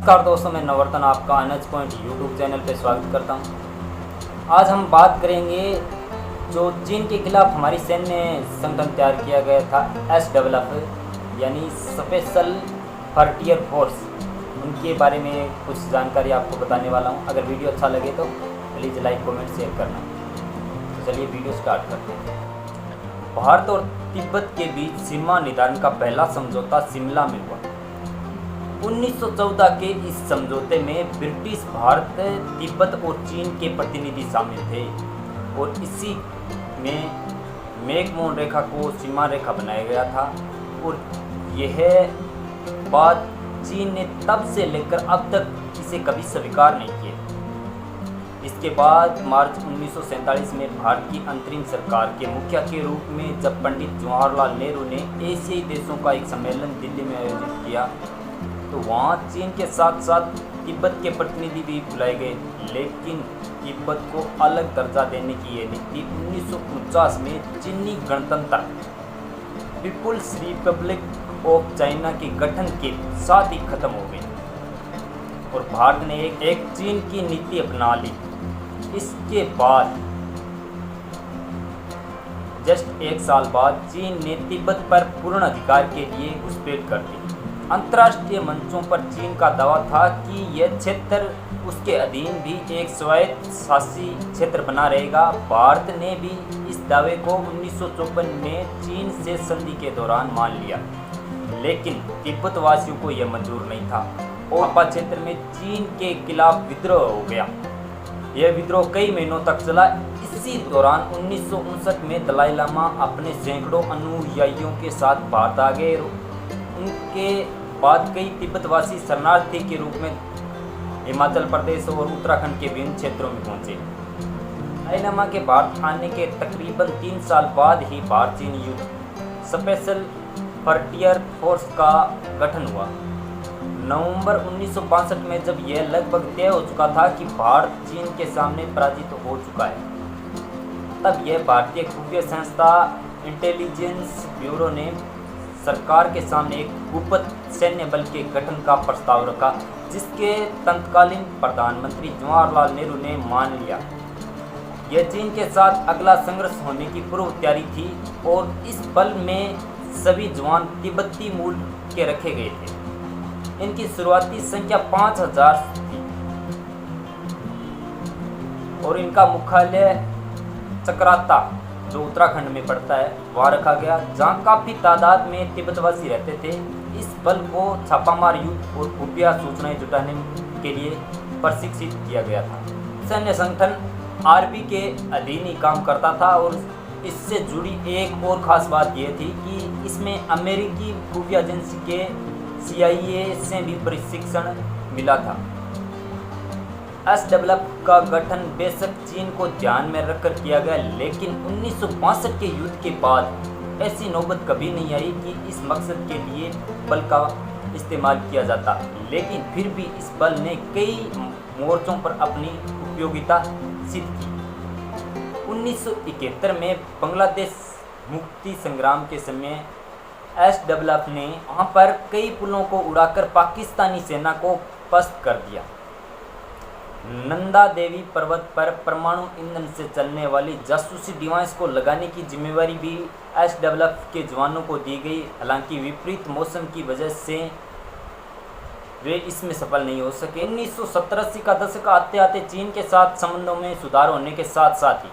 नमस्कार दोस्तों, मैं नवर्तन आपका एनएच पॉइंट यूट्यूब चैनल पे स्वागत करता हूं। आज हम बात करेंगे जो चीन के खिलाफ हमारी सैन्य संगठन तैयार किया गया था SFF यानी स्पेशल फ्रंटियर फोर्स, उनके बारे में कुछ जानकारी आपको बताने वाला हूं। अगर वीडियो अच्छा लगे तो प्लीज़ लाइक कमेंट शेयर करना। तो चलिए वीडियो स्टार्ट करते हैं। भारत और तिब्बत के बीच सीमा निर्धारण का पहला समझौता शिमला में हुआ। 1914 के इस समझौते में ब्रिटिश भारत, तिब्बत और चीन के प्रतिनिधि शामिल थे और इसी में मैकमोहन रेखा को सीमा रेखा बनाया गया था। और यह बात चीन ने तब से लेकर अब तक इसे कभी स्वीकार नहीं किया। इसके बाद मार्च 1947 में भारत की अंतरिम सरकार के मुखिया के रूप में जब पंडित जवाहरलाल नेहरू ने एशियाई देशों का एक सम्मेलन दिल्ली में आयोजित किया, तो वहाँ चीन के साथ साथ तिब्बत के प्रतिनिधि भी बुलाए गए, लेकिन तिब्बत को अलग दर्जा देने की यह नीति 1949 में चीनी गणतंत्र पीपुल्स रिपब्लिक ऑफ चाइना के गठन के साथ ही खत्म हो गई और भारत ने एक चीन की नीति अपना ली। इसके बाद जस्ट एक साल बाद चीन ने तिब्बत पर पूर्ण अधिकार के लिए घुसपैठ कर दी। अंतर्राष्ट्रीय मंचों पर चीन का दावा था कि यह क्षेत्र उसके अधीन भी एक स्वायत्त शासी क्षेत्र बना रहेगा। भारत ने भी इस दावे को 1954 में चीन से संधि के दौरान मान लिया, लेकिन तिब्बत वासियों को यह मंजूर नहीं था और आपा क्षेत्र में चीन के खिलाफ विद्रोह हो गया। यह विद्रोह कई महीनों तक चला। इसी दौरान 1959 में दलाई लामा अपने सैकड़ों अनुयायियों के साथ भारत आ गए। उनके बाद कई तिब्बतवासी शरणार्थी के रूप में हिमाचल प्रदेश और उत्तराखंड के विभिन्न क्षेत्रों में पहुंचे। दलाई लामा के भारत आने के तकरीबन 3 साल बाद ही भारत चीन युद्ध स्पेशल फ्रंटियर फोर्स का गठन हुआ। नवंबर 1962 में जब यह लगभग तय हो चुका था कि भारत चीन के सामने पराजित हो चुका है, तब यह भारतीय खुफिया संस्था इंटेलिजेंस ब्यूरो ने सरकार के सामने एक गुप्त सैन्य बल के गठन का प्रस्ताव रखा, जिसके तत्कालीन प्रधानमंत्री जवाहरलाल नेहरू ने मान लिया। यह चीन के साथ अगला संघर्ष होने की पूर्व तैयारी थी और इस बल में सभी जवान तिब्बती मूल के रखे गए थे। इनकी शुरुआती संख्या 5000 थी और इनका मुख्यालय चक्राता, जो उत्तराखंड में पड़ता है, वहाँ रखा गया, जहाँ काफ़ी तादाद में तिब्बतवासी रहते थे। इस बल को छापामार युद्ध और खुफिया सूचनाएं जुटाने के लिए प्रशिक्षित किया गया था। सैन्य संगठन आरबी के अधीन ही काम करता था और इससे जुड़ी एक और ख़ास बात यह थी कि इसमें अमेरिकी खुफिया एजेंसी के CIA से भी प्रशिक्षण मिला था। SFF का गठन बेशक चीन को ध्यान में रखकर किया गया, लेकिन 1962 के युद्ध के बाद ऐसी नौबत कभी नहीं आई कि इस मकसद के लिए बल का इस्तेमाल किया जाता। लेकिन फिर भी इस बल ने कई मोर्चों पर अपनी उपयोगिता सिद्ध की। 1971 में बांग्लादेश मुक्ति संग्राम के समय SFF ने वहाँ पर कई पुलों को उड़ाकर पाकिस्तानी सेना को पस्त कर दिया। नंदा देवी पर्वत पर परमाणु ईंधन से चलने वाली जासूसी डिवाइस को लगाने की जिम्मेवारी भी SFF के जवानों को दी गई। हालांकि विपरीत मौसम की वजह से वे इसमें सफल नहीं हो सके। 1970-80 का दशक आते आते चीन के साथ संबंधों में सुधार होने के साथ साथ ही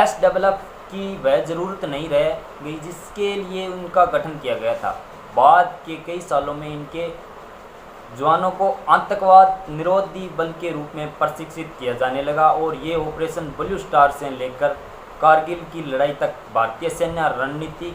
SFF की वह ज़रूरत नहीं रह गई जिसके लिए उनका गठन किया गया था। बाद के कई सालों में इनके जवानों को आतंकवाद निरोधी बल के रूप में प्रशिक्षित किया जाने लगा और ये ऑपरेशन ब्लू स्टार से लेकर कारगिल की लड़ाई तक भारतीय सैन्य रणनीति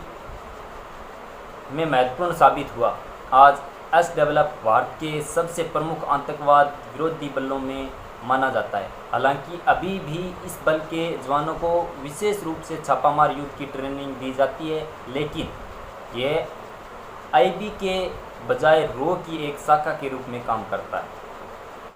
में महत्वपूर्ण साबित हुआ। आज SFF भारत के सबसे प्रमुख आतंकवाद विरोधी बलों में माना जाता है। हालांकि अभी भी इस बल के जवानों को विशेष रूप से छापामार युद्ध की ट्रेनिंग दी जाती है, लेकिन यह IB के बजाय रो की एक शाखा के रूप में काम करता है।